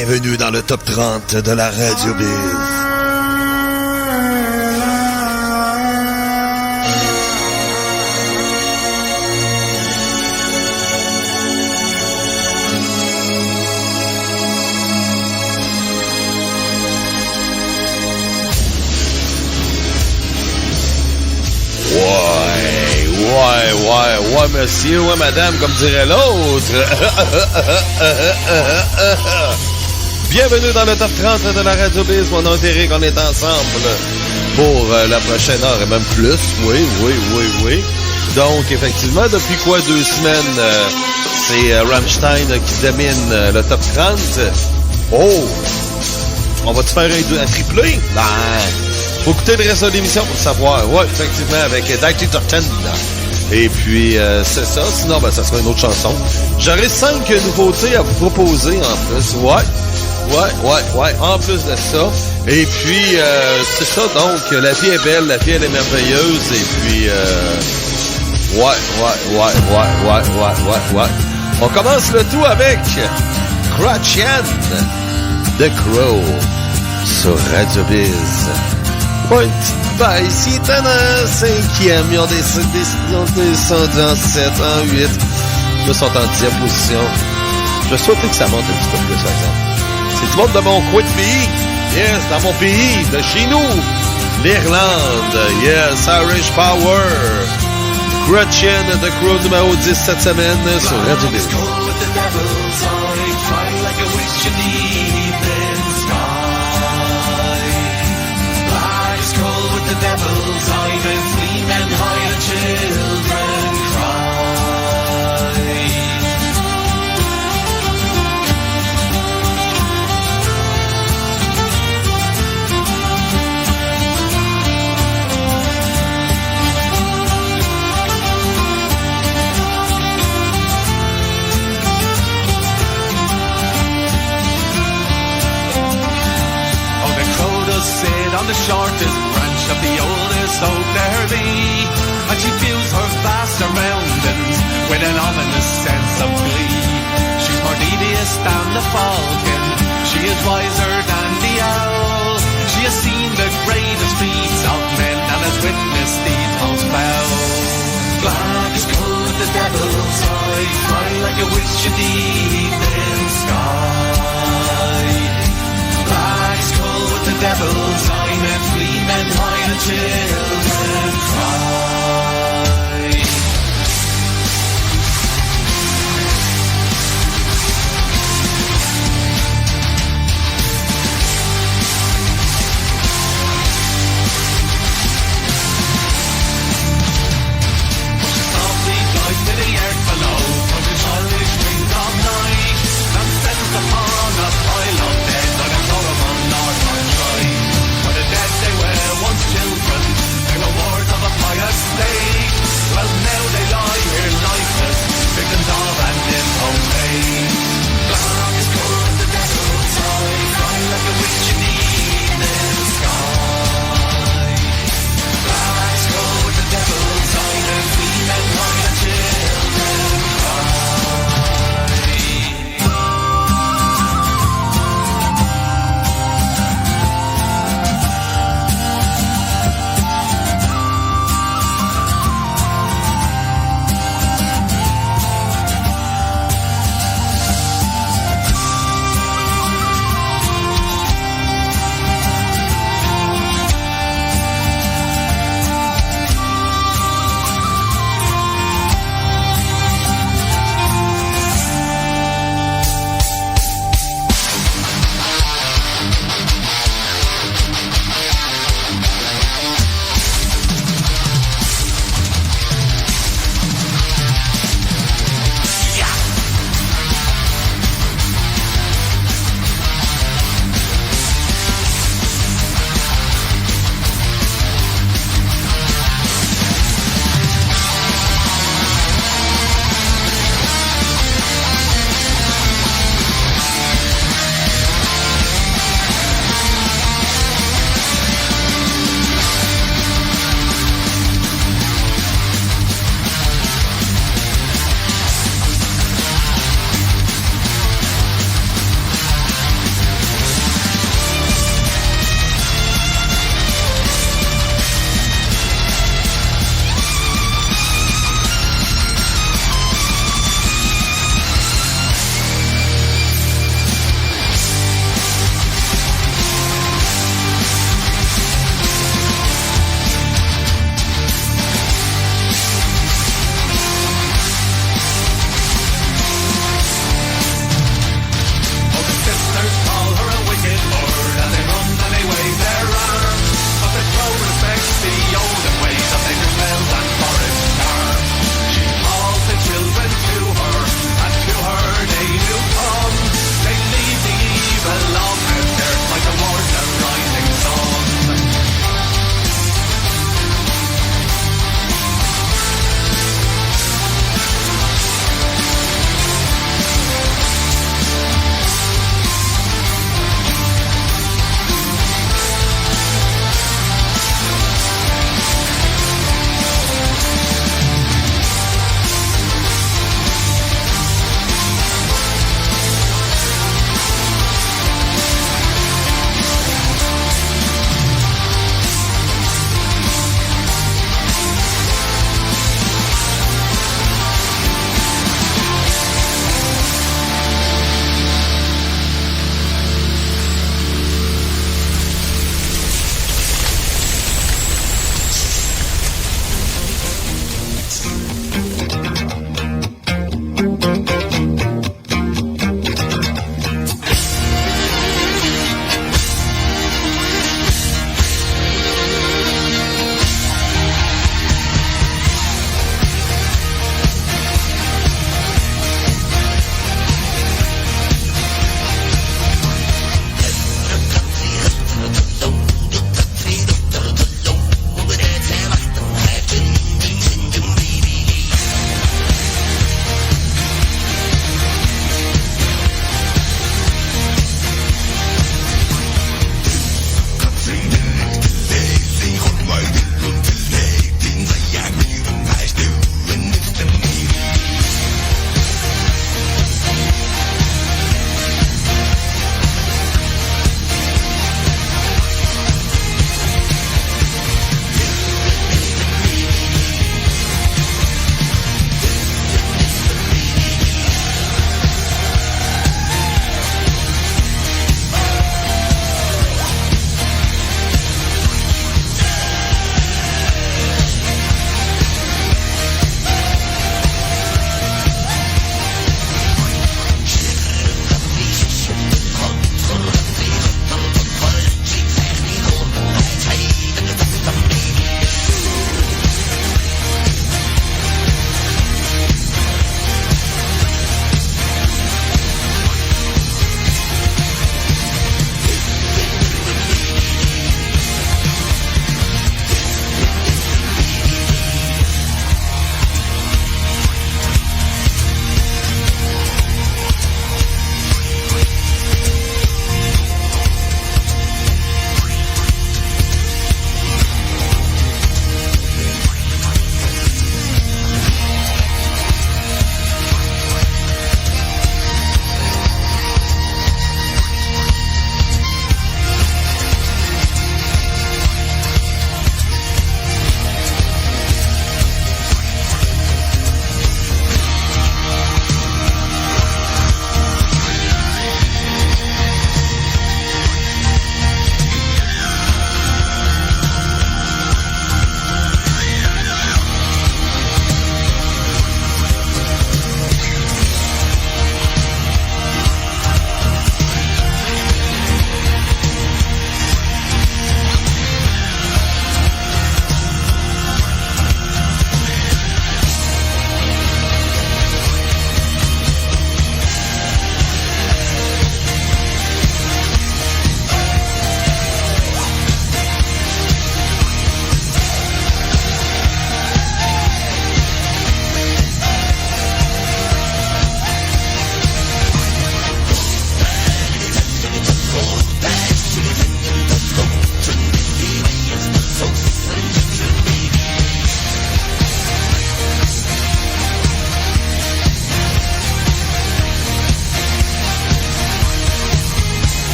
Bienvenue dans le top 30 de la Radio Biz. Ouais, monsieur, ouais, madame, comme dirait l'autre. Bienvenue dans le top 30 de la Radio Biz. Mon nom est Eric, on est ensemble pour la prochaine heure et même plus. Oui. Donc, effectivement, depuis 2 semaines, c'est Rammstein qui domine le top 30. Oh! On va-tu faire un triplé? Ben, faut écouter le reste de l'émission pour savoir. Ouais, effectivement, avec Dicey Turton. Et puis, c'est ça. Sinon, ben, ça sera une autre chanson. J'aurai 5 nouveautés à vous proposer en plus. Ouais. En plus de ça. Et puis, c'est ça. Donc, la vie est belle, la vie, elle est merveilleuse. Et puis, ouais. On commence le tout avec Gretchen, The Crow, sur Radio Biz. Ouais, une petite baisse. Ils étaient en 5e. Ils ont descendu en 7, en 8. Ils sont en 10e position. Je souhaitais que ça monte un petit peu plus, par exemple. C'est du monde de mon coin de pays. Yes, dans mon pays, de chez nous. L'Irlande. Yes, Irish Power. Gretchen, The Crow, numéro 10 cette semaine sur Radio Biz. The devil's eye, and free men hide and children cry. Oh, the crow does sit on the shortest of the oldest oak there be, and she feels her vast surroundings with an ominous sense of glee. She's more devious than the falcon, she is wiser than the owl. She has seen the greatest feats of men and has witnessed deeds most foul. Black is cold, the devil's eye, fly like a witch in the evening sky. Black is cold with the devil's eye, men flee, men hide, and children cry. Softly flies to the earth below, from the childish wings of night.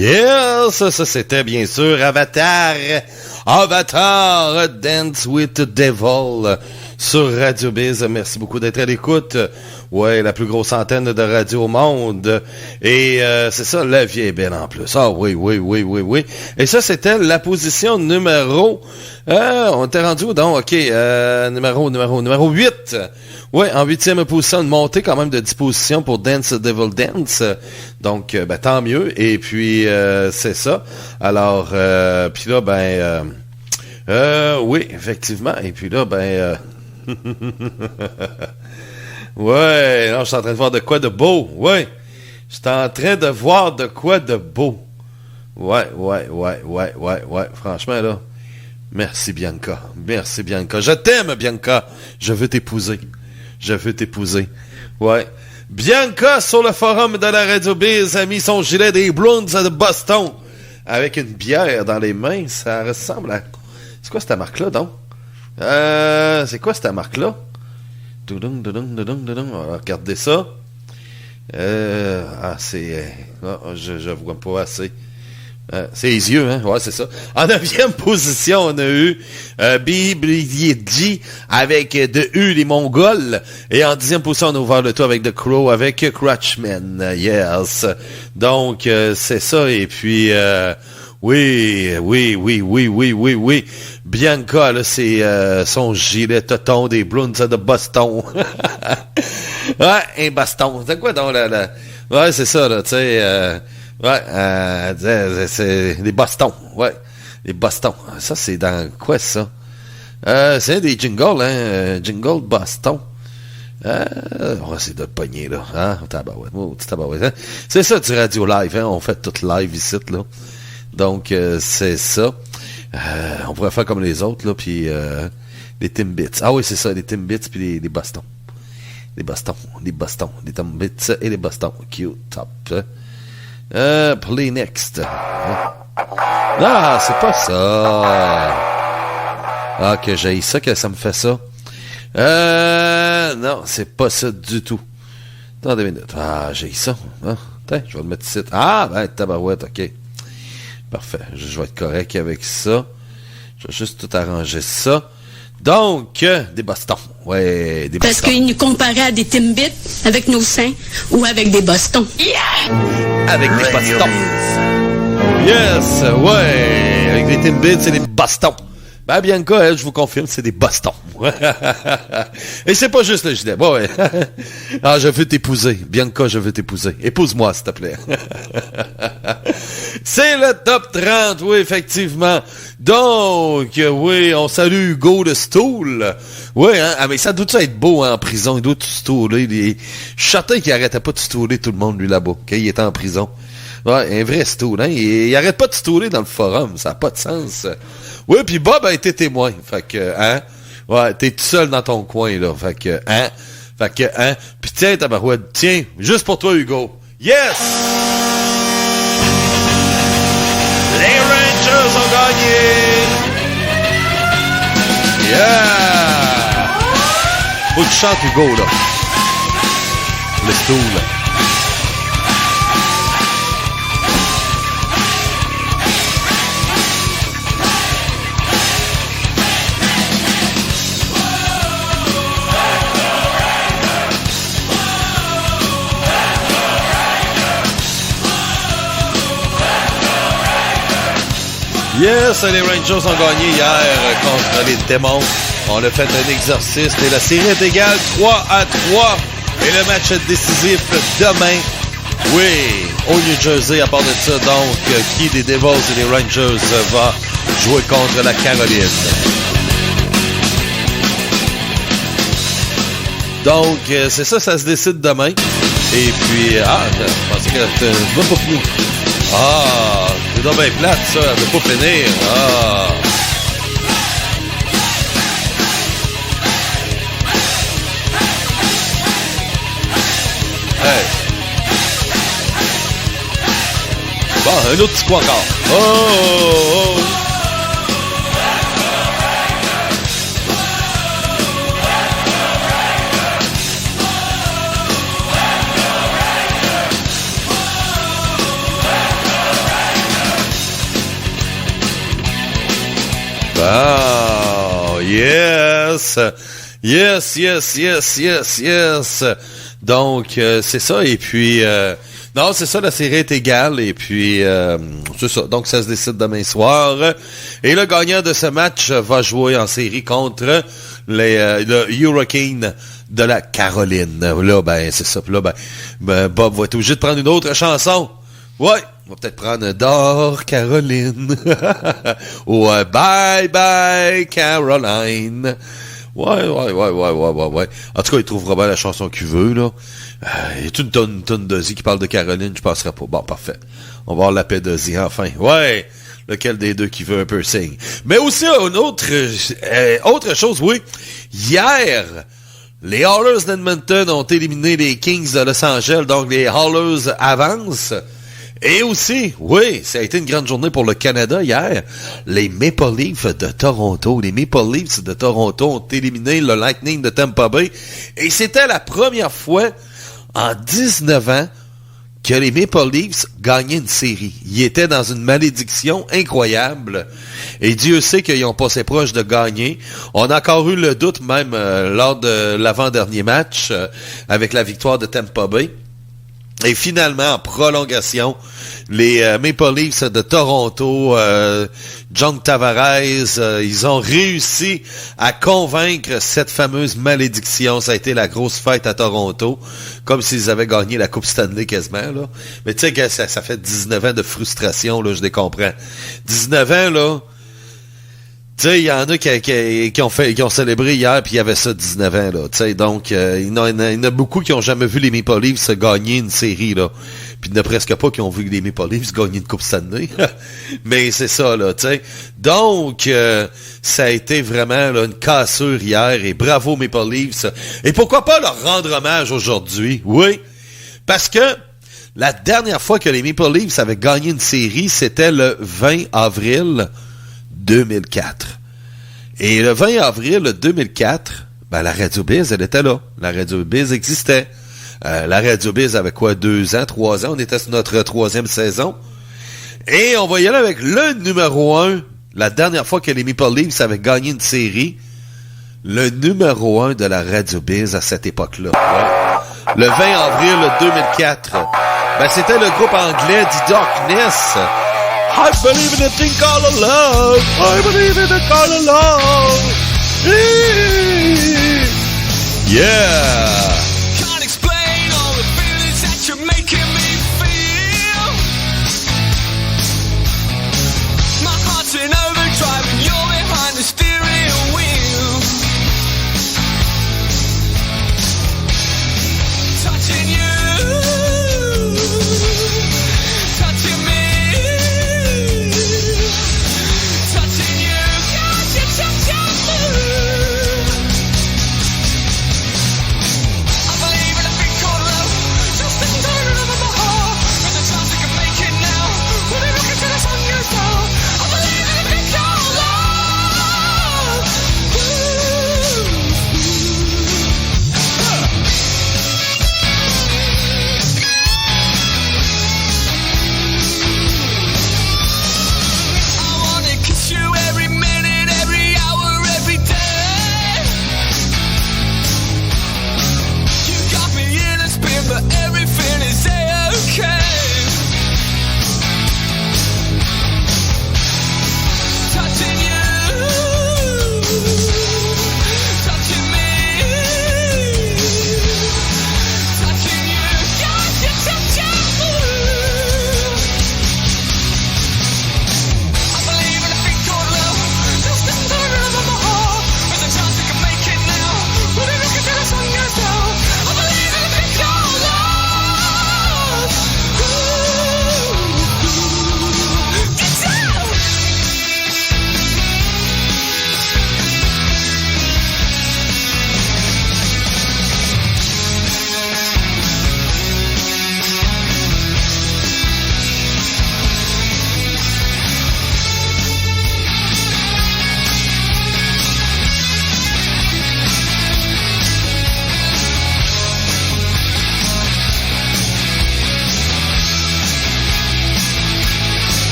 Yes, ça c'était bien sûr Avatar Dance with the Devil sur Radio Biz. Merci beaucoup d'être à l'écoute. Ouais, la plus grosse antenne de radio au monde. Et c'est ça, la vieille belle en plus. Ah oui. Et ça, c'était la position numéro... on était rendu où donc? OK, numéro 8. Ouais, en 8e position, une montée quand même de 10 positions pour Dance the Devil Dance. Donc, tant mieux. Et puis, c'est ça. Alors, puis là, oui, effectivement. Et puis là, ouais, non, je suis en train de voir de quoi de beau. Ouais, je suis en train de voir de quoi de beau. Ouais. Franchement, là, merci Bianca. Je t'aime, Bianca. Je veux t'épouser. Ouais. Bianca, sur le forum de la Radio Biz, a mis son gilet des Bruins de Boston avec une bière dans les mains. Ça ressemble à... C'est quoi cette marque-là, donc? C'est quoi cette marque-là? Regardez ça. Je vois pas assez. C'est les yeux, hein? Ouais, c'est ça. En 9e position, on a eu BBG avec The U, les Mongols. Et en 10e position, on a ouvert le tour avec The Crow, avec Crutchman. Yes. Donc, c'est ça. Et puis, oui. Bianca, là, c'est son gilet toton des Bruins de Boston. Ouais, un baston. C'est quoi donc, là? Ouais, c'est ça, là, tu sais... c'est des bastons. Ouais, des bastons. Ça, c'est dans quoi, ça? C'est des jingles, hein? Jingle baston. C'est de pogner, là. Hein? Tabarouette, hein? C'est ça, du radio live, hein? On fait tout live ici, là. Donc, c'est ça. On pourrait faire comme les autres, là, puis les Timbits. Ah oui, c'est ça, les Timbits, puis les bastons. Les Timbits et les bastons. Cute, top. Play next. Ah, c'est pas ça. Ah, que j'ai ça, que ça me fait ça. Non, c'est pas ça du tout. Attendez une minute. Ah, j'ai ça. Ah, attends, je vais le mettre ici. Ah, tabarouette, ok. Parfait. Je vais être correct avec ça. Je vais juste tout arranger ça. Donc, des bastons. Ouais, des bastons. Parce qu'ils nous comparaient à des Timbits avec nos seins ou avec des bastons. Yeah! Avec des bastons. Yes, ouais. Avec des Timbits, c'est des bastons. Bianca, elle, je vous confirme, c'est des bastons. Et c'est pas juste le gilet. Bon, ouais. Ah, je veux t'épouser. Bianca, je veux t'épouser. Épouse-moi, s'il te plaît. C'est le top 30, oui, effectivement. Donc, oui, on salue Hugo de Stool. Oui, hein, mais ça doit être beau, hein, en prison. Il doit tout stouler. Je suis qu'il arrêtait pas de stouler tout le monde, lui, là-bas, quand il était en prison. Ouais, un vrai stool, hein. Il arrête pas de stouler dans le forum. Ça n'a pas de sens. Oui, puis Bob a été témoin. Fait que, hein. Ouais, t'es tout seul dans ton coin, là. Fait que, hein. Puis tiens, tabarouette, tiens, juste pour toi, Hugo. Yes! Les Rangers ont gagné! Yeah! Faut que tu chantes, Hugo, là. Le stool, là. Yes, les Rangers ont gagné hier contre les démons. On a fait un exorcisme et la série est égale 3-3. Et le match est décisif demain. Oui, au New Jersey, à part de ça, donc, qui des Devils et des Rangers va jouer contre la Caroline. Donc, c'est ça, ça se décide demain. Et puis, je pensais que tu vas pas fini. Ah, c'est donc bien plate, ça. Elle veut pas finir. Ah. Hey. Bon, un autre petit coup encore. Oh. Yes. Donc, c'est ça. Et puis, non, c'est ça, la série est égale. Et puis, c'est ça. Donc, ça se décide demain soir. Et le gagnant de ce match va jouer en série contre le Hurricane de la Caroline. Là, ben, c'est ça. Puis là, ben, Bob va être obligé de prendre une autre chanson. Ouais, on va peut-être prendre Dor Caroline. Ou Bye Bye Caroline. Ouais. En tout cas, il trouvera bien la chanson qu'il veut, là. Il y a toute une tonne d'Ozzy qui parle de Caroline, je passerai pas. Bon, parfait. On va avoir la paix d'Ozzy, enfin. Ouais! Lequel des deux qui veut un piercing. Mais aussi, une autre chose, oui. Hier, les Oilers d'Edmonton ont éliminé les Kings de Los Angeles, donc les Oilers avancent. Et aussi, oui, ça a été une grande journée pour le Canada hier. Les Maple Leafs de Toronto. Les Maple Leafs de Toronto ont éliminé le Lightning de Tampa Bay. Et c'était la première fois en 19 ans que les Maple Leafs gagnaient une série. Ils étaient dans une malédiction incroyable. Et Dieu sait qu'ils ont passé proche de gagner. On a encore eu le doute même lors de l'avant-dernier match avec la victoire de Tampa Bay. Et finalement, en prolongation, les Maple Leafs de Toronto, John Tavares, ils ont réussi à convaincre cette fameuse malédiction. Ça a été la grosse fête à Toronto, comme s'ils avaient gagné la Coupe Stanley quasiment, là. Mais tu sais que ça fait 19 ans de frustration, là, je les comprends. 19 ans, là, tu sais, il y en a qui ont célébré hier, puis il y avait ça 19 ans, là. Tu sais, donc, il y en a beaucoup qui ont jamais vu les Maple Leafs gagner une série, là. Puis il n'y en a presque pas qui ont vu les Maple Leafs gagner une Coupe Stanley. Mais c'est ça, là, tu sais. Donc, ça a été vraiment là, une cassure hier, et bravo Maple Leafs. Et pourquoi pas leur rendre hommage aujourd'hui? Oui, parce que la dernière fois que les Maple Leafs avaient gagné une série, c'était le 20 avril 2004. Et le 20 avril 2004, ben, la Radio Biz, elle était là. La Radio Biz existait. La Radio Biz avait quoi, 2 ans, 3 ans? On était sur notre 3e saison. Et on va y aller avec le numéro 1. La dernière fois que les Maple Leafs avaient gagné une série, le numéro 1 de la Radio Biz à cette époque-là. Ouais. Le 20 avril 2004. Ben, c'était le groupe anglais The Darkness. I believe in a thing called love. I believe in a thing called love. Yeah. Can't explain all the feelings that you're making me feel. My heart's in overdrive and you're behind the steering wheel. Touching you, touching me.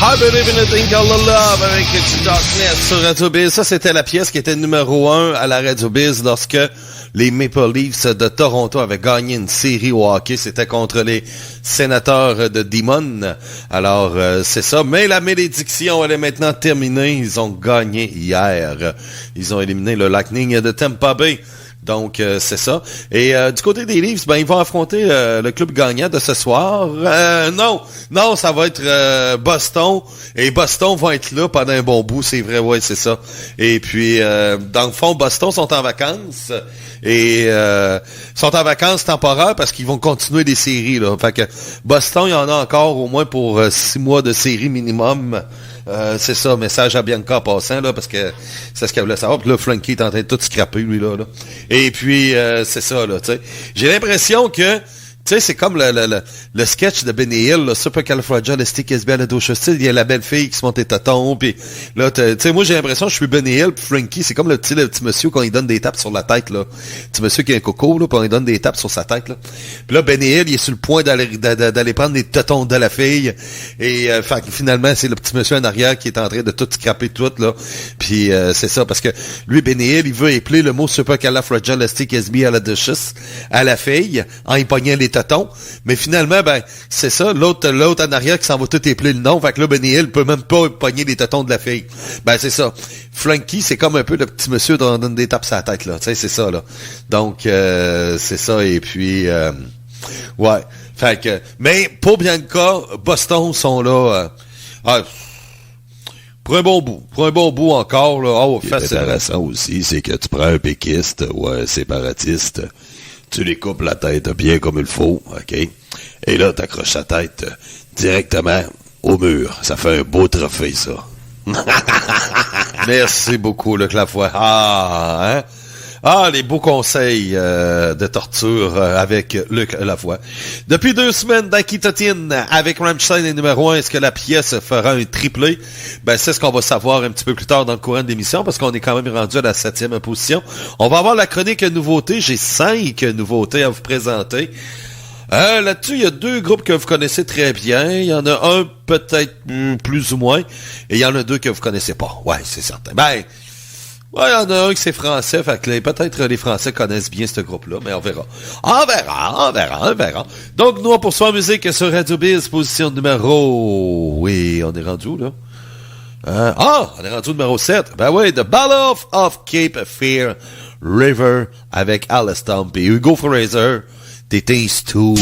I Believe in a Thing Called Love avec Darkness sur Radio Biz. Ça, c'était la pièce qui était numéro 1 à la Radio Biz lorsque les Maple Leafs de Toronto avaient gagné une série au hockey. C'était contre les Sénateurs de Demon. Alors, c'est ça. Mais la malédiction, elle est maintenant terminée. Ils ont gagné hier. Ils ont éliminé le Lightning de Tampa Bay. Donc, c'est ça. Et du côté des Leafs, ben ils vont affronter le club gagnant de ce soir. Non, ça va être Boston. Et Boston va être là pendant un bon bout, c'est vrai, ouais, c'est ça. Et puis, dans le fond, Boston sont en vacances. Et sont en vacances temporaires parce qu'ils vont continuer des séries, là. Fait que Boston, il y en a encore au moins pour 6 mois de série minimum. C'est ça, message à Bianca en passant, là, parce que c'est ce qu'elle voulait savoir. Puis là, Frankie est en train de tout scraper, lui, là. Et puis, c'est ça, là, tu sais. J'ai l'impression que, tu sais, c'est comme le sketch de Benny Hill, là, Supercalifragilisticexpialidocious. Il y a la belle fille qui se monte les tâtons, puis là, tu sais, moi, j'ai l'impression que je suis Benny Hill, puis Frankie, c'est comme le petit monsieur quand il donne des tapes sur la tête, là. Le petit monsieur qui a un coco, là, puis on lui donne des tapes sur sa tête, là. Puis là, Benny Hill, il est sur le point d'aller prendre les tâtons de la fille, et finalement, c'est le petit monsieur en arrière qui est en train de tout scraper tout, là. Puis c'est ça, parce que lui, Benny Hill, il veut épeler le mot Supercalifragilisticexpialidocious à la fille, en y pognant les tâtons, mais finalement, ben, c'est ça, l'autre en arrière qui s'en va tout épeler le nom, fait que là, Benny Hill peut même pas pogner les tâtons de la fille. Ben, c'est ça. Frankie, c'est comme un peu le petit monsieur dont on donne des tapes sur la tête, là, tu sais, c'est ça, là. Donc, c'est ça, et puis, ouais. Fait que, mais, pour Bianca, Boston sont là, pour un bon bout encore, là, intéressant aussi, c'est que tu prends un péquiste ou un séparatiste, tu les coupes la tête bien comme il faut, OK? Et là, t'accroches la tête directement au mur. Ça fait un beau trophée, ça. Merci beaucoup, Luc Lavoie. Les beaux conseils de torture avec Luc Lavoie. Depuis 2 semaines d'Akitotine avec Rammstein et numéro 1, est-ce que la pièce fera un triplé? Ben, c'est ce qu'on va savoir un petit peu plus tard dans le courant de l'émission parce qu'on est quand même rendu à la 7e position. On va avoir la chronique nouveauté. J'ai 5 nouveautés à vous présenter. Là-dessus, il y a 2 groupes que vous connaissez très bien. Il y en a un peut-être plus ou moins. Et il y en a 2 que vous connaissez pas. Ouais, c'est certain. Ben, ouais, il y en a un qui c'est français, fait que peut-être les Français connaissent bien ce groupe-là, mais on verra. On verra. Donc, nous, on poursuit en musique sur Radio Biz, position numéro... Oui, on est rendu où, là? On est rendu au numéro 7. Ben oui, The Battle of Cape Fear River avec Alice Stump et Hugo Fraser. T'étais tout.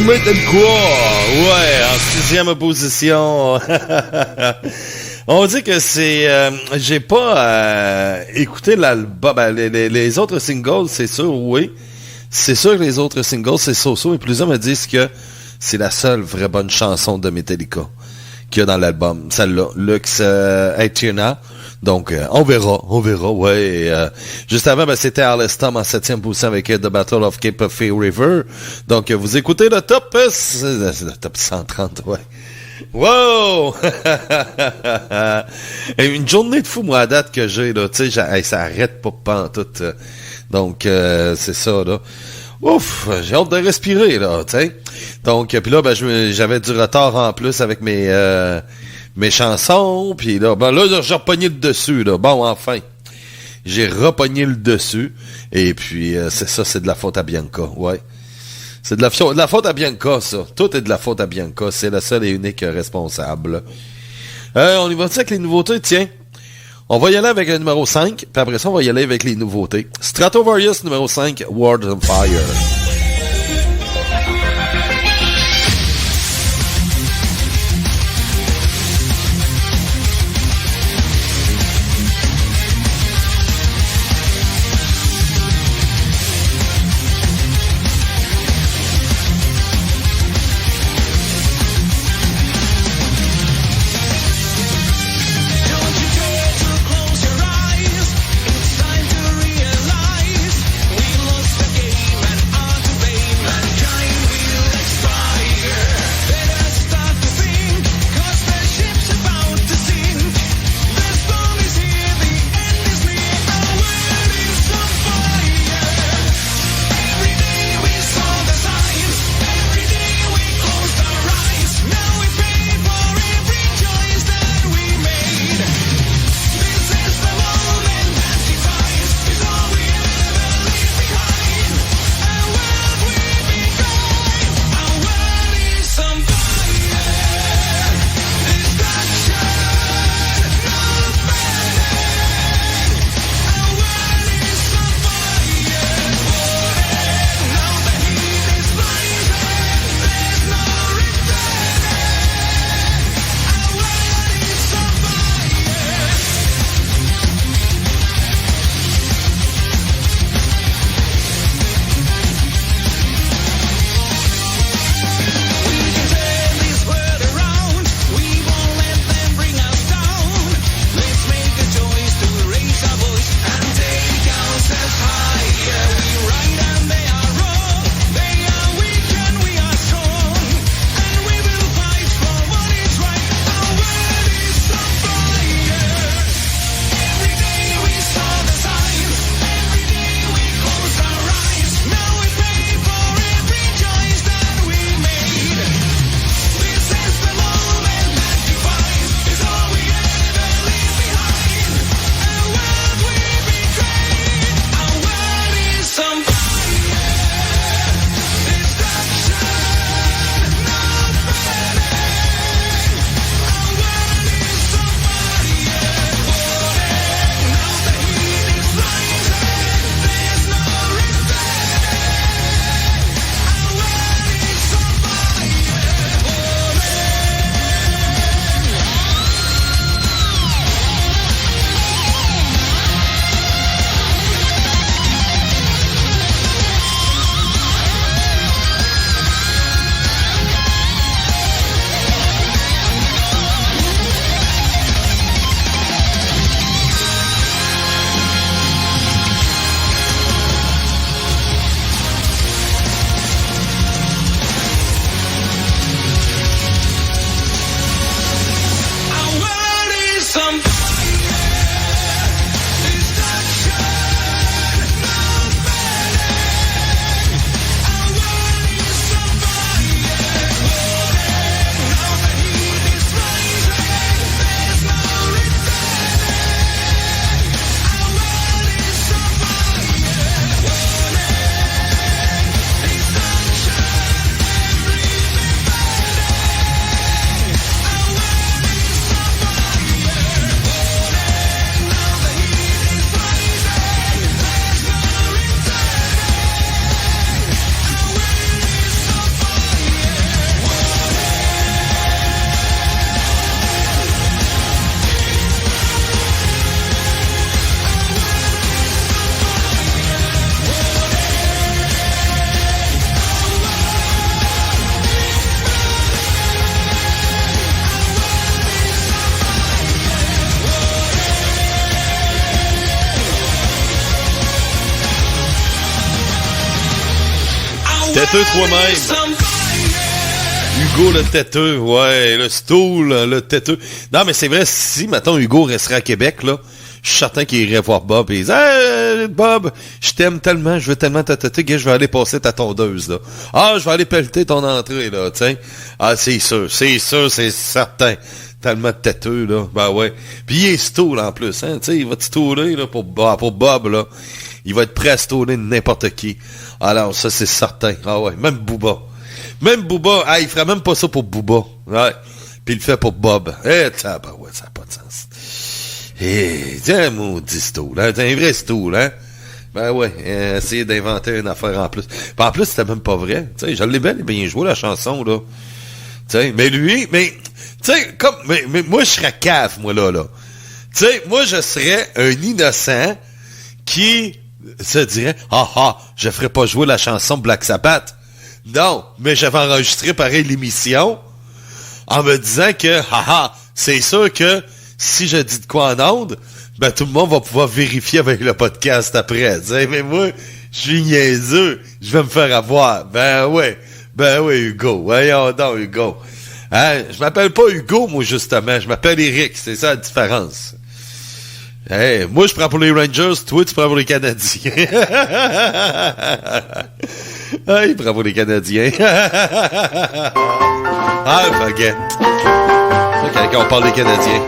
Metalcore, ouais, en 6e position. On dit que c'est... j'ai pas écouté l'album. Ben, les autres singles, c'est sûr, oui. C'est sûr que les autres singles, c'est so-so. Et plusieurs me disent que c'est la seule vraie bonne chanson de Metallica qu'il y a dans l'album. Celle-là, Lux Aeterna. Donc, on verra, ouais. Juste avant, ben, c'était Arlestom en 7e position avec The Battle of Cape Fear River. Donc, vous écoutez le top, le top 130, ouais. Wow! Et une journée de fou, moi, à date que j'ai, là, tu sais, ça arrête pas pantoute. Donc, c'est ça, là. Ouf, j'ai hâte de respirer, là, tu sais. Donc, puis là, ben, j'avais du retard en plus avec mes chansons, puis là, ben là, j'ai repogné le dessus, là. Bon, enfin. J'ai repogné le dessus. Et puis, c'est ça, c'est de la faute à Bianca, ouais. C'est de la faute à Bianca, ça. Tout est de la faute à Bianca. C'est la seule et unique responsable. On y va avec les nouveautés, tiens. On va y aller avec le numéro 5, puis après ça, on va y aller avec les nouveautés. Stratovarius, numéro 5, World on Fire. Time to realize we lost the game and Têteux toi-même. Hugo le têteux, ouais, le stool, le têteux. Non, mais c'est vrai, si, mettons, Hugo resterait à Québec, là, je suis certain qu'il irait voir Bob et il dirait, hey, Bob, je t'aime tellement, je veux tellement ta têteux, que je vais aller passer ta tondeuse, là. Ah, je vais aller pelleter ton entrée, là, tiens. Ah, c'est sûr, c'est certain. Tellement de têteux, là. Ben ouais. Puis il est stool, en plus, hein, tu sais, il va te stooler, là, pour Bob, là. Il va être prêt à stooler n'importe qui. Alors, ça, c'est certain. Ah ouais, même Booba. Même Booba, il ferait même pas ça pour Booba. Ouais. Puis il le fait pour Bob. ouais, ça n'a pas de sens. Tiens, maudit stool, hein. C'est un vrai stool, hein. Ben ouais, essayer d'inventer une affaire en plus. Puis en plus, c'était même pas vrai. Tu sais, je l'ai bien joué, la chanson, là. Tu sais, mais lui, tu sais, comme, mais moi, je serais cave, moi, là. Tu sais, moi, je serais un innocent qui se dirait, je ferais pas jouer la chanson Black Sabbath. Non, mais j'avais enregistré pareil l'émission en me disant que, c'est sûr que si je dis de quoi en onde, ben tout le monde va pouvoir vérifier avec le podcast après. T'sais, mais moi, je suis niaiseux, je vais me faire avoir. Ben oui, Hugo. Voyons donc, Hugo. Hein? Je m'appelle pas Hugo, moi, justement. Je m'appelle Eric, c'est ça la différence. Hey, moi, je prends pour les Rangers, toi, tu prends pour les Canadiens. Il prend pour les Canadiens. Forget. C'est quand on parle des Canadiens.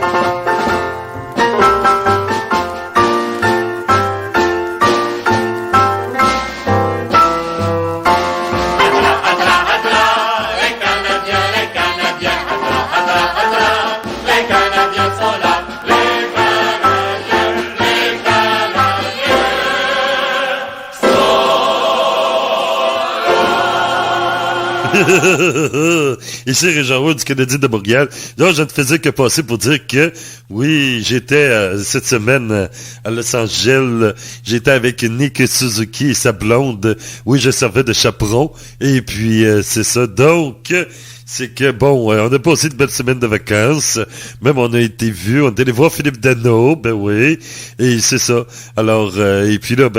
Ici Régent Roux du Canadien de Montréal. Donc, je ne faisais que passer pour dire que, oui, j'étais cette semaine à Los Angeles. J'étais avec Nick Suzuki et sa blonde. Oui, je servais de chaperon. Et puis, c'est ça. Donc, c'est que, bon, on a passé une belle semaine de vacances. Même, on a été vu. On est allé voir Philippe Dano. Ben oui. Et c'est ça. Alors, et puis là,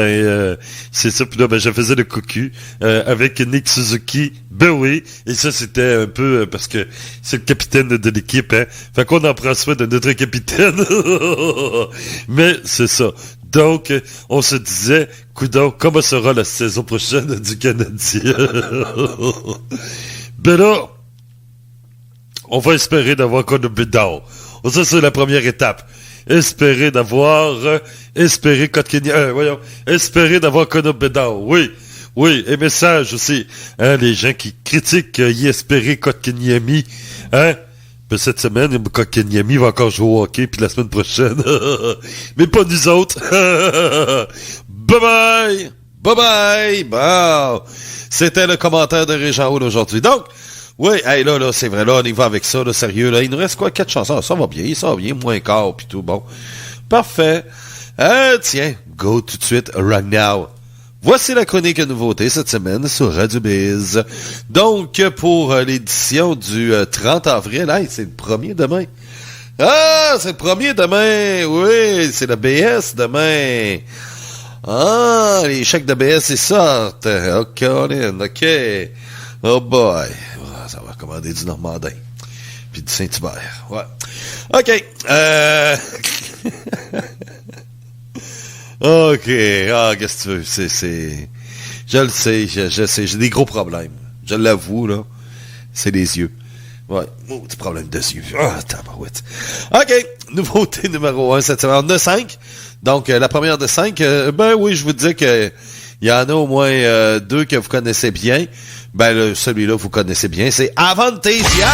c'est ça. Puis là, je faisais le cocu avec Nick Suzuki. Ben oui. Et ça, c'était un peu parce que c'est le capitaine de l'équipe, hein. Fait qu'on en prend soin de notre capitaine. Mais c'est ça. Donc, on se disait, coudonc, comment sera la saison prochaine du Canadien? Ben là, on va espérer d'avoir Connor Bedard. Ça, c'est la première étape. Espérer d'avoir Connor Bedard. Oui, et message aussi, hein, les gens qui critiquent y espérer Kotkaniemi, hein, ben cette semaine, Kotkaniemi va encore jouer au hockey, puis la semaine prochaine, mais pas nous autres. Bye bye. Bon, c'était le commentaire de Régent Roux aujourd'hui. Donc, oui, là, c'est vrai, là, on y va avec ça, là, sérieux, là, il nous reste quoi, 4 chansons, ça va bien, moins quart, pis tout, bon. Parfait. Tiens, go tout de suite, right now. Voici la chronique nouveauté cette semaine sur Radio Biz. Donc, pour l'édition du 30 avril, c'est le 1er demain. C'est le 1er demain, oui, c'est le BS demain. Les chèques de BS, ils sortent. OK. Oh boy. Ça va commander du Normandin. Puis du Saint-Hubert. Ouais. OK. OK. Qu'est-ce que tu veux? Je le sais, je sais. J'ai des gros problèmes. Je l'avoue, là. C'est les yeux. Ouais. Petit problème de yeux. Tabarouette. OK. Nouveauté numéro 1 cette semaine. On en a 5. Donc, la première de 5, oui, je vous dis que il y en a au moins 2 que vous connaissez bien. Celui-là, vous connaissez bien. C'est Avantasia!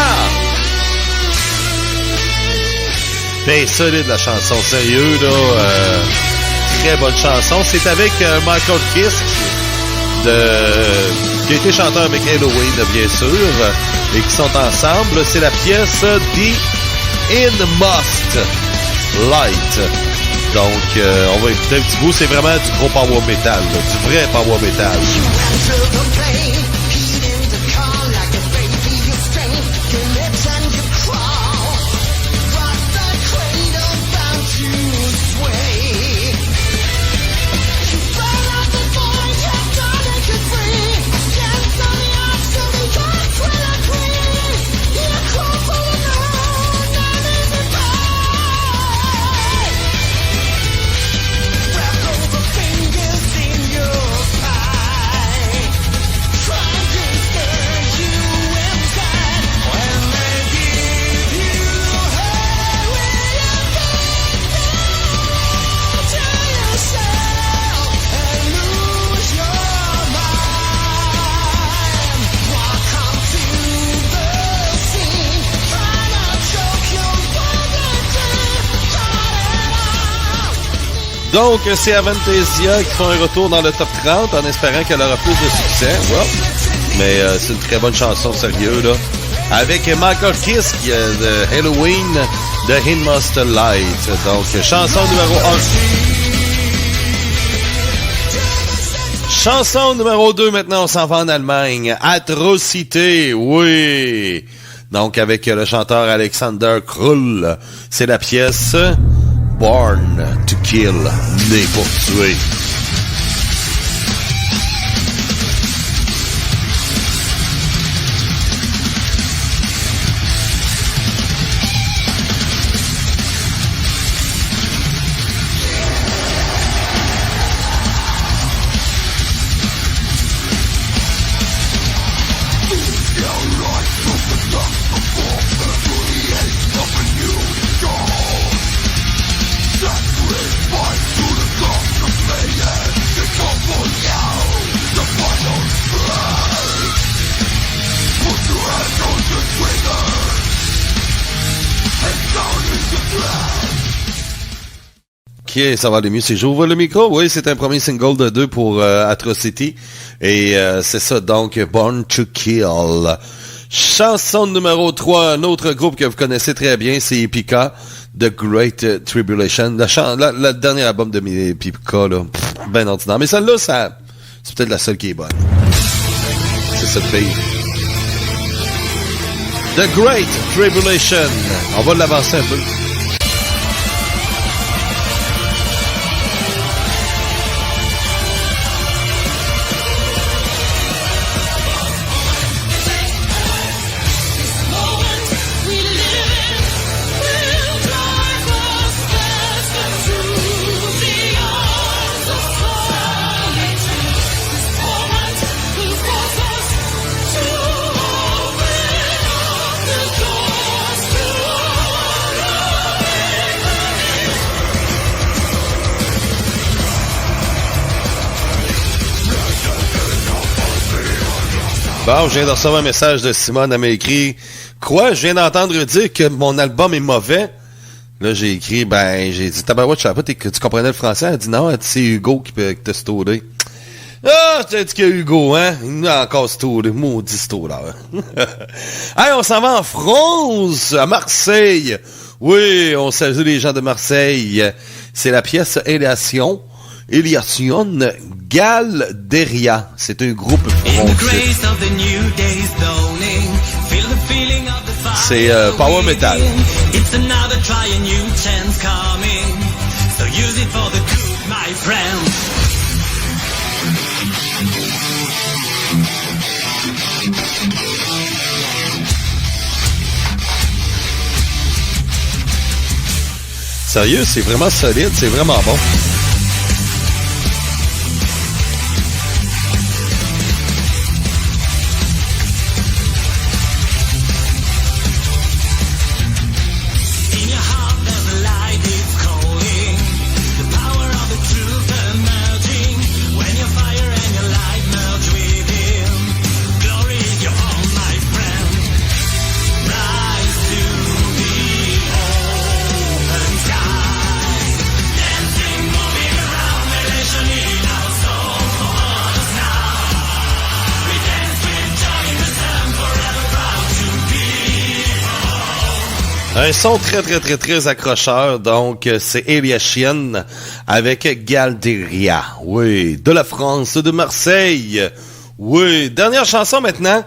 Bien solide, la chanson. Sérieux, là. Très bonne chanson. C'est avec Michael Kiske, qui a été chanteur avec Halloween, bien sûr, et qui sont ensemble. C'est la pièce The Inmost Light. Donc, on va écouter un petit bout. C'est vraiment du gros power metal, là, du vrai power metal. Donc, c'est Avantasia qui font un retour dans le top 30 en espérant qu'elle aura plus de succès. Well, mais c'est une très bonne chanson, sérieux, là. Avec Michael Kiske de Halloween de Hindmaster Light. Donc, chanson numéro 1. Chanson numéro 2, maintenant, on s'en va en Allemagne. Atrocité, oui. Donc, avec le chanteur Alexander Krull, c'est la pièce Born to Kill, né pour tuer. Ok, ça va aller mieux si j'ouvre le micro. Oui, c'est un premier single de 2 pour Atrocity. Et c'est ça, donc, Born to Kill. Chanson numéro 3, un autre groupe que vous connaissez très bien, c'est Epica, The Great Tribulation. Le dernier album de Epica, là, ben ordinaire. Mais celle-là, c'est peut-être la seule qui est bonne. C'est ça le pays. The Great Tribulation. On va l'avancer un peu. Bon, je viens de recevoir un message de Simone, elle m'a écrit « Quoi? Je viens d'entendre dire que mon album est mauvais. » Là, j'ai écrit, j'ai dit « Tabarouette, je savais pas que tu comprenais le français. » Elle dit « Non, elle dit, c'est Hugo qui t'a stouré. » Ah, je t'ai dit qu'il y a Hugo, hein? Il a encore stouré. Maudit stoureur. Hey, on s'en va en France, à Marseille. Oui, on salue les gens de Marseille. C'est la pièce Éliation Galderia. C'est un groupe français. C'est power metal. It's another try a new chance coming. So use it for the good, my friend. Sérieux, c'est vraiment solide, c'est vraiment bon. Un son très accrocheur, donc c'est Eliation avec Galderia. Oui, de la France, de Marseille. Oui, dernière chanson maintenant.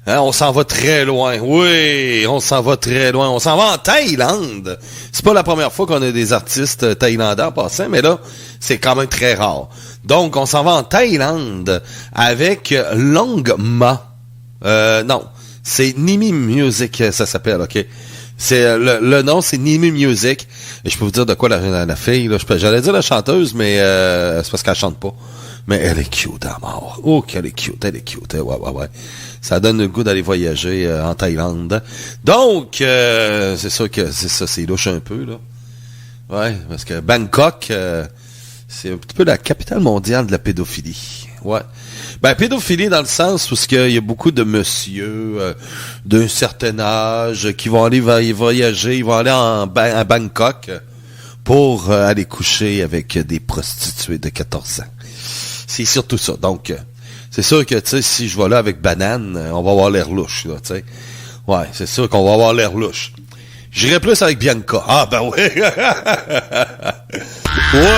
Hein, on s'en va très loin. Oui, on s'en va très loin. On s'en va en Thaïlande. C'est pas la première fois qu'on a des artistes thaïlandais en passant, mais là, c'est quand même très rare. Donc, on s'en va en Thaïlande avec Long Ma. Non, c'est Nimi Music, ça s'appelle, ok? C'est le nom, c'est Nimi Music. Et je peux vous dire de quoi la fille, là. J'allais dire la chanteuse, mais c'est parce qu'elle chante pas. Mais elle est cute à mort. Oh, qu'elle est cute, elle est cute. Ouais. Ça donne le goût d'aller voyager en Thaïlande. Donc, c'est sûr que c'est louche un peu, là. Ouais, parce que Bangkok, c'est un petit peu la capitale mondiale de la pédophilie. Ouais. Pédophilie dans le sens où il y a beaucoup de messieurs d'un certain âge qui vont aller voyager, ils vont aller à Bangkok pour aller coucher avec des prostituées de 14 ans. C'est surtout ça. Donc, c'est sûr que, tu sais, si je vais là avec Banane, on va avoir l'air louche, là, tu sais. Ouais, c'est sûr qu'on va avoir l'air louche. J'irais plus avec Bianca. Ah, ben oui! Ouais!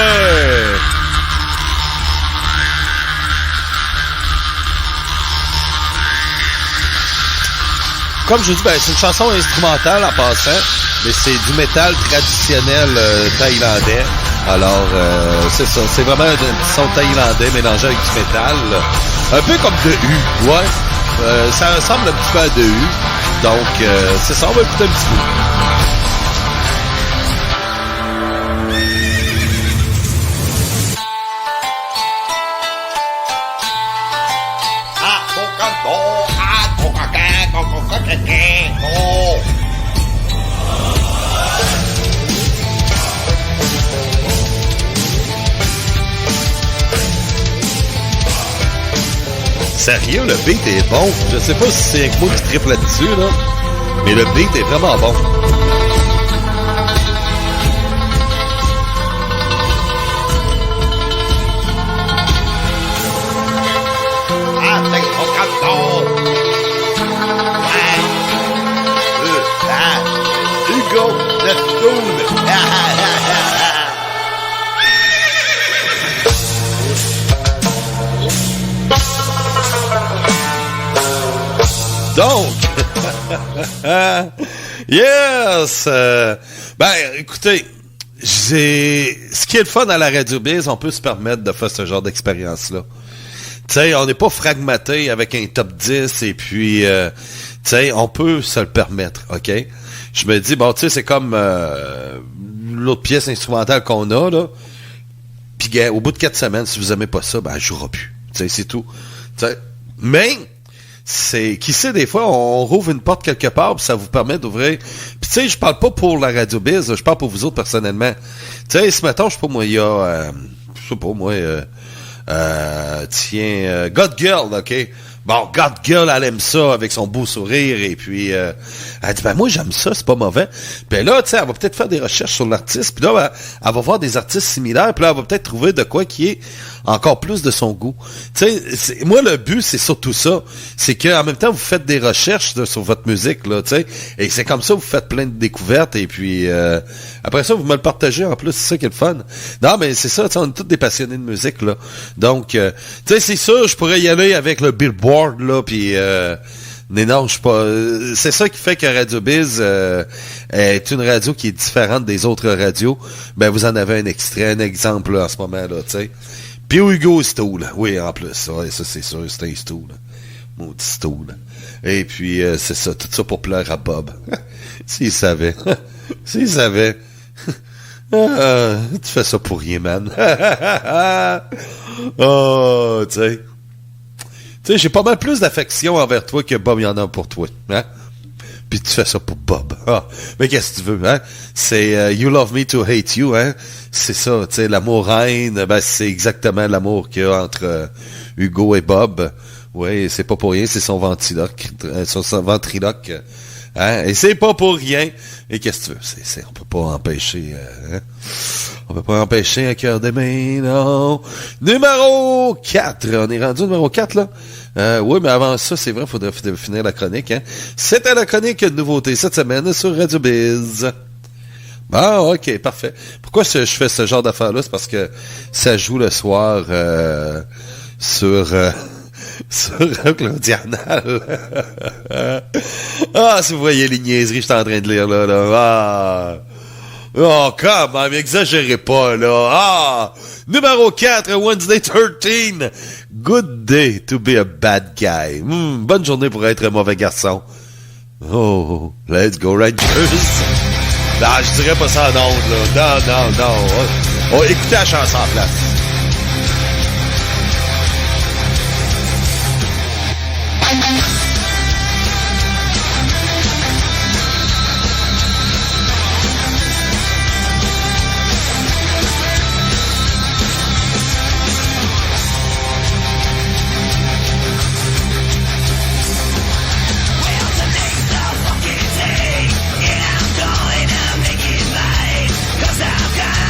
Comme je vous dis, ben, c'est une chanson instrumentale en passant, mais c'est du métal traditionnel thaïlandais. Alors, c'est ça, c'est vraiment un son thaïlandais mélangé avec du métal. Un peu comme de U, ouais. Ça ressemble un petit peu à de U. Donc, c'est ça, on va écouter un petit peu. Sérieux, le beat est bon. Je sais pas si c'est un mot qui triple là-dessus, là, mais le beat est vraiment bon. Hugo, let's go! Donc, yes! Ben, écoutez, ce qui est le fun à la Radio Biz, on peut se permettre de faire ce genre d'expérience-là. Tu sais, on n'est pas fragmenté avec un top 10 et puis, tu sais, on peut se le permettre, OK? Je me dis, bon, tu sais, c'est comme l'autre pièce instrumentale qu'on a, là. Puis, au bout de 4 semaines, si vous aimez pas ça, ben, elle jouera plus. Tu sais, c'est tout. T'sais, mais... qui sait, des fois, on rouvre une porte quelque part, puis ça vous permet d'ouvrir. Puis tu sais, je parle pas pour la Radio Biz, je parle pour vous autres personnellement. Tu sais, ce matin, je sais pas moi, il y a, je sais pas moi, God Girl, OK? Bon, God Girl, elle aime ça avec son beau sourire, et puis elle dit, ben moi, j'aime ça, c'est pas mauvais. Puis là, tu sais, elle va peut-être faire des recherches sur l'artiste, puis là, elle va voir des artistes similaires, puis là, elle va peut-être trouver de quoi qui est encore plus de son goût. Tu sais, moi, le but, c'est surtout ça. C'est qu'en même temps, vous faites des recherches là, sur votre musique, là, tu sais, et c'est comme ça, vous faites plein de découvertes, et puis après ça, vous me le partagez en plus, c'est ça qui est le fun. Non, mais c'est ça, tu sais, on est tous des passionnés de musique, là. Donc, tu sais, c'est sûr, je pourrais y aller avec le Billboard, là, puis... mais non, je suis pas... c'est ça qui fait que Radio Biz est une radio qui est différente des autres radios. Ben, vous en avez un extrait, un exemple, là, en ce moment, là, tu sais. Puis Hugo Stool, oui, en plus. Ouais, ça, c'est sûr, c'est un Stool. Maudit Stool. Et puis, c'est ça, tout ça pour plaire à Bob. S'il savait. S'il savait. Tu fais ça pour rien, man. Oh, tu sais. Tu sais, j'ai pas mal plus d'affection envers toi que Bob y en a pour toi, hein? Puis tu fais ça pour Bob. Ah, mais qu'est-ce que tu veux, hein? C'est You Love Me to Hate You, hein? C'est ça, tu sais, l'amour reine, ben c'est exactement l'amour qu'il y a entre Hugo et Bob. Oui, c'est pas pour rien, c'est son ventriloque, hein? Et c'est pas pour rien. Et qu'est-ce que tu veux? On peut pas empêcher, hein? On peut pas empêcher un cœur d'aimer, non. Numéro 4. On est rendu au numéro 4, là. Oui, mais avant ça, c'est vrai, il faudrait finir la chronique, hein. C'était la chronique de nouveauté cette semaine sur Radio Biz. Bon, ok, parfait. Pourquoi je fais ce genre d'affaires-là? C'est parce que ça joue le soir sur Claudianal. Ah, si vous voyez les niaiseries que je suis en train de lire, là. Ah. Oh, come on, exagérez pas, là. Ah! Numéro 4, Wednesday 13. Good day to be a bad guy. Bonne journée pour être un mauvais garçon. Oh, let's go Rangers. Non, je dirais pas ça en ondes, là. Non. Oh, écoutez la chanson en place. I've got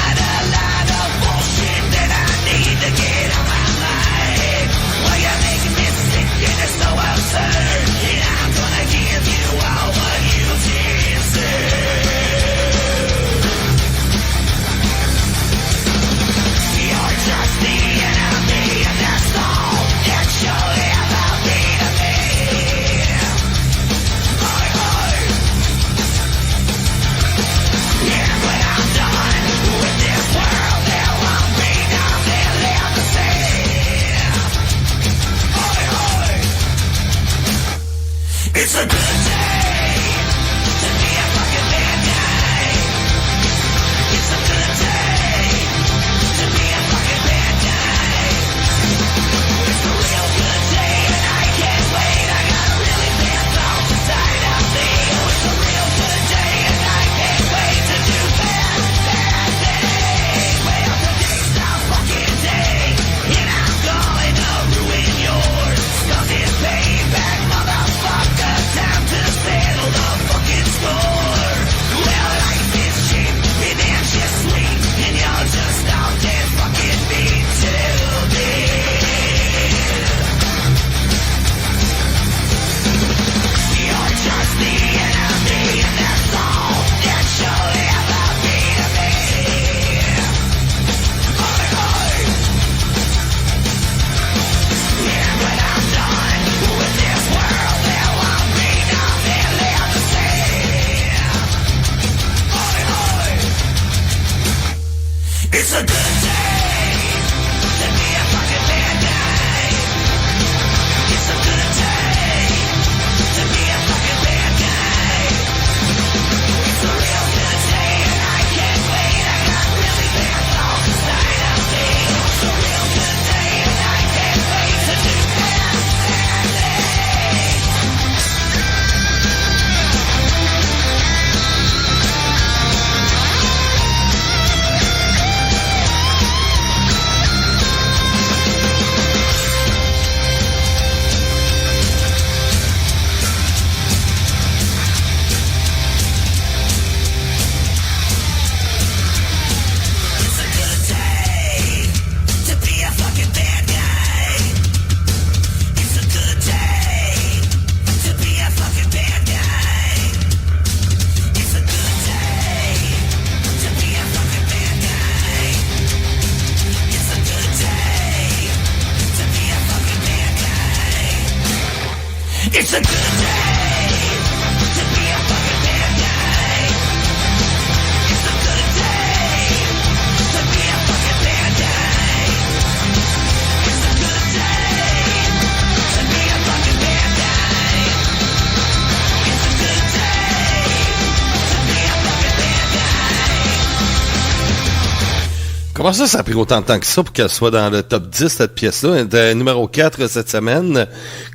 Comment ça a pris autant de temps que ça pour qu'elle soit dans le top 10, cette pièce-là? Elle était numéro 4 cette semaine.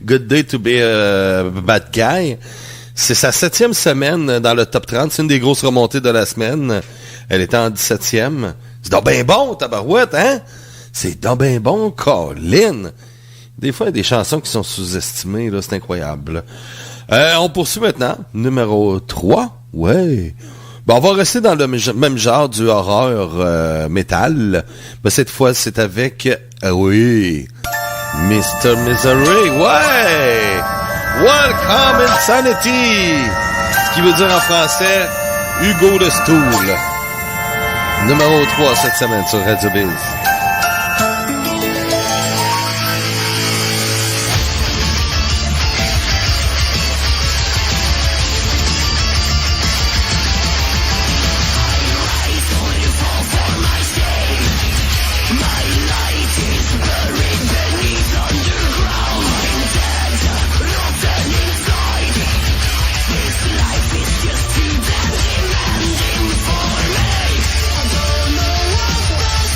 Good Day to be a Bad Guy. C'est sa 7e semaine dans le top 30. C'est une des grosses remontées de la semaine. Elle était en 17e. C'est donc ben bon, tabarouette, hein? C'est donc ben bon, Colin. Des fois, il y a des chansons qui sont sous-estimées, là. C'est incroyable. On poursuit maintenant. Numéro 3. Ouais. Bon, on va rester dans le même genre du horreur métal. Mais cette fois, c'est avec, oui, Mr. Misery. Ouais! Welcome Insanity! Ce qui veut dire en français, Hugo le Stool. Numéro 3 cette semaine sur Radio Biz. Just too damn demanding for me. I don't know what was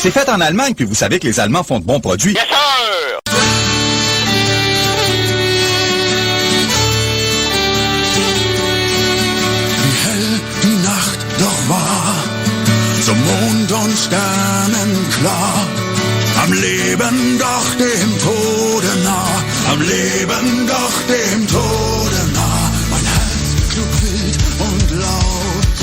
C'est fait en Allemagne, puis vous savez que les Allemands font de bons produits. Yes, sir! Wie hell die Nacht doch war, so Mond und Sternen klar. Am Leben doch dem Tode nah, am Leben doch dem Tode nah. Mein Herz schlug wild und laut,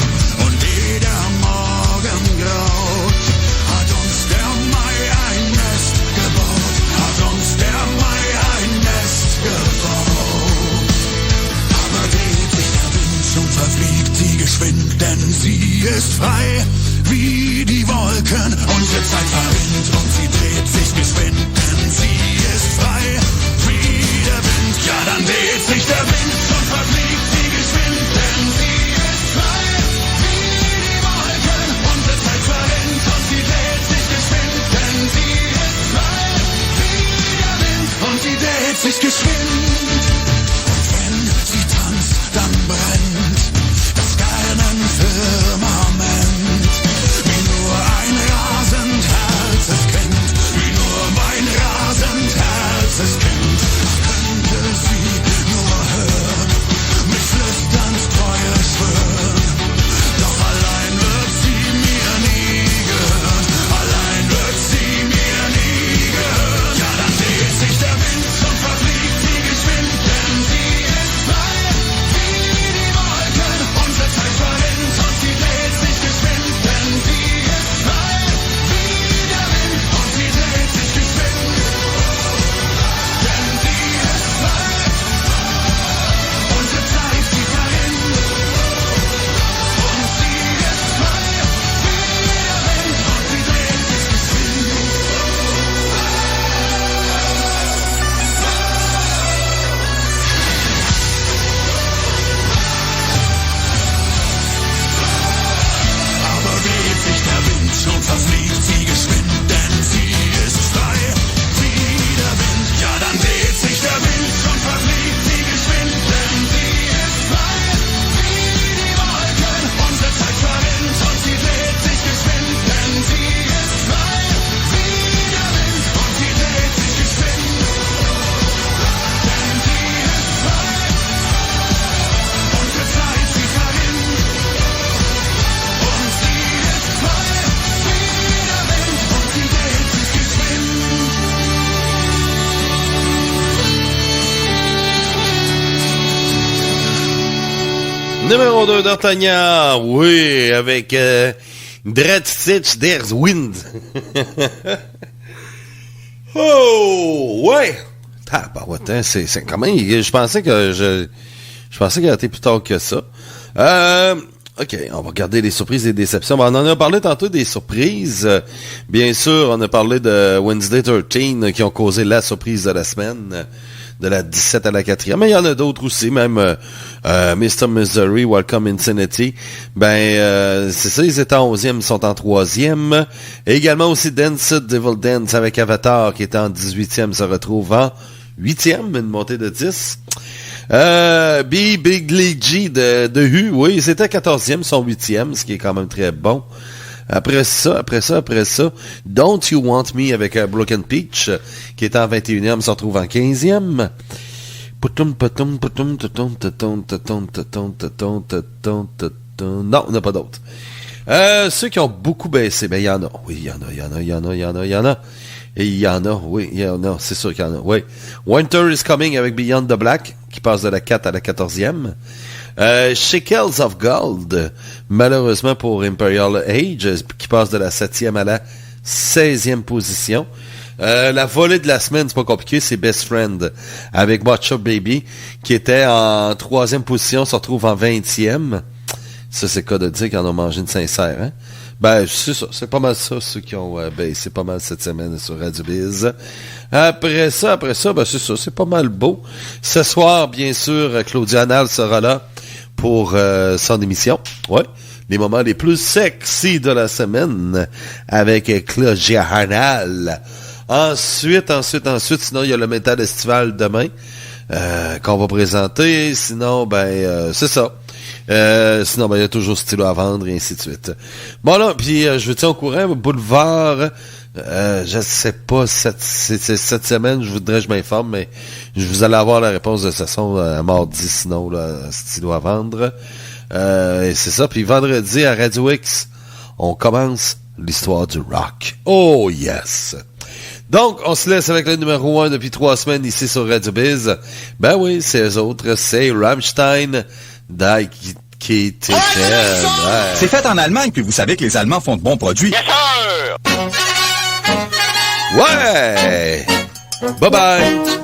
und ehe der Morgen graut, hat uns der Mai ein Nest gebaut, hat uns der Mai ein Nest gebaut. Aber dreht sich der Wind, schon verfliegt sie geschwind, denn sie ist frei wie die Wolken. Unsere Zeit verrinnt und sie dreht sich geschwind, denn sie ist frei wie der Wind. Ja, dann dreht sich der Wind und verfliegt sie geschwind, denn sie ist frei wie die Wolken. Unsere Zeit verrinnt und sie dreht sich geschwind, denn sie ist frei wie der Wind. Und sie dreht sich geschwind. Und wenn sie tanzt, dann brennt das Sternenfirmament. Wie nur ein rasend Herz es kennt, wie nur mein rasend Herz es kennt. Könnte sie nur hören, mich flüsternd Treue schwören. Doch allein wird sie mir nie gehören, allein wird sie mir nie gehören. Ja, dann dreht sich der Wind und verfliegt sie geschwind, denn sie ist frei wie die Wolken. Unsere Zeit verrinnt und sie dreht sich geschwind, denn sie ist frei wie der Wind. Und sie dreht sich geschwind, denn sie ist frei. Unsere Zeit, sie verrinnt und sie ist frei wie der Wind. Und sie dreht sich geschwind. Aber dreht sich der Wind und verfliegt sie geschwind, denn sie ist frei wie der Wind. Ja, dann dreht sich der Wind und verfliegt sie geschwind, denn sie ist frei wie die Wolken. Unsere Zeit verrinnt und sie dreht sich geschwind, denn sie ist frei wie der Wind. Und sie dreht sich geschwind, denn sie ist frei. Unsere Zeit, sie verrinnt und sie ist frei wie der Wind. Und sie dreht sich geschwind. Numéro 2 d'Artagnan, oui, avec Dread Stitch, There's Wind. Oh, ouais! Tabarouette, hein, c'est quand même, je pensais qu'elle était plus tard que ça. OK, on va regarder les surprises et les déceptions. On en a parlé tantôt des surprises. Bien sûr, on a parlé de Wednesday 13 qui ont causé la surprise de la semaine, de la 17 à la 4e. Mais il y en a d'autres aussi, même Mr. Misery, Welcome Insanity. C'est ça, ils étaient en 11e, ils sont en 3e. Et également aussi Dance Devil Dance avec Avatar qui était en 18e, se retrouve en 8e, une montée de 10. Big League G de Hu, oui, c'était 14e, ils sont 8e, ce qui est quand même très bon. Après ça, Don't You Want Me avec Broken Peach, qui est en 21e, se retrouve en 15e. Non, il n'y en a pas d'autres. Ceux qui ont beaucoup baissé, il y en a. Oui, il y en a. Et il y en a, oui, il y en a, c'est sûr qu'il y en a, oui. Winter is Coming avec Beyond the Black, qui passe de la 4 à la 14e. Shekels of Gold, malheureusement pour Imperial Age, qui passe de la 7e à la 16e position. La volée de la semaine, c'est pas compliqué, c'est Best Friend avec Matcha Baby, qui était en 3e position, se retrouve en 20e. Ça, c'est le cas de dire qu'ils en ont mangé une sincère, hein? C'est ça, c'est pas mal ça, ceux qui ont baissé pas mal cette semaine sur Radio Biz. Après ça, c'est ça, c'est pas mal beau. Ce soir, bien sûr, Claudia Anal sera là pour son émission. Ouais, les moments les plus sexy de la semaine avec Claudia Anal. Ensuite, sinon, il y a le métal estival demain qu'on va présenter. Sinon, c'est ça. Sinon, ben, il y a toujours stylo à vendre et ainsi de suite. Bon, là, puis je veux dire au courant, Boulevard, je sais pas, cette semaine, je voudrais que je m'informe, mais vous allez avoir la réponse de toute façon à mardi, sinon, là, stylo à vendre. Et c'est ça, puis vendredi, à Radio X, on commence l'histoire du rock. Oh, yes! Donc, on se laisse avec le numéro 1 depuis 3 semaines ici sur Radio Biz. Ben oui, c'est eux autres, c'est Rammstein, Die Kieten. C'est fait en Allemagne, puis vous savez que les Allemands font de bons produits. Yes, sir! Ouais! Bye-bye!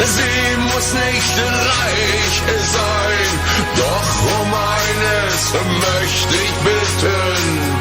Sie muss nicht reich sein, doch um eines möchte ich bitten.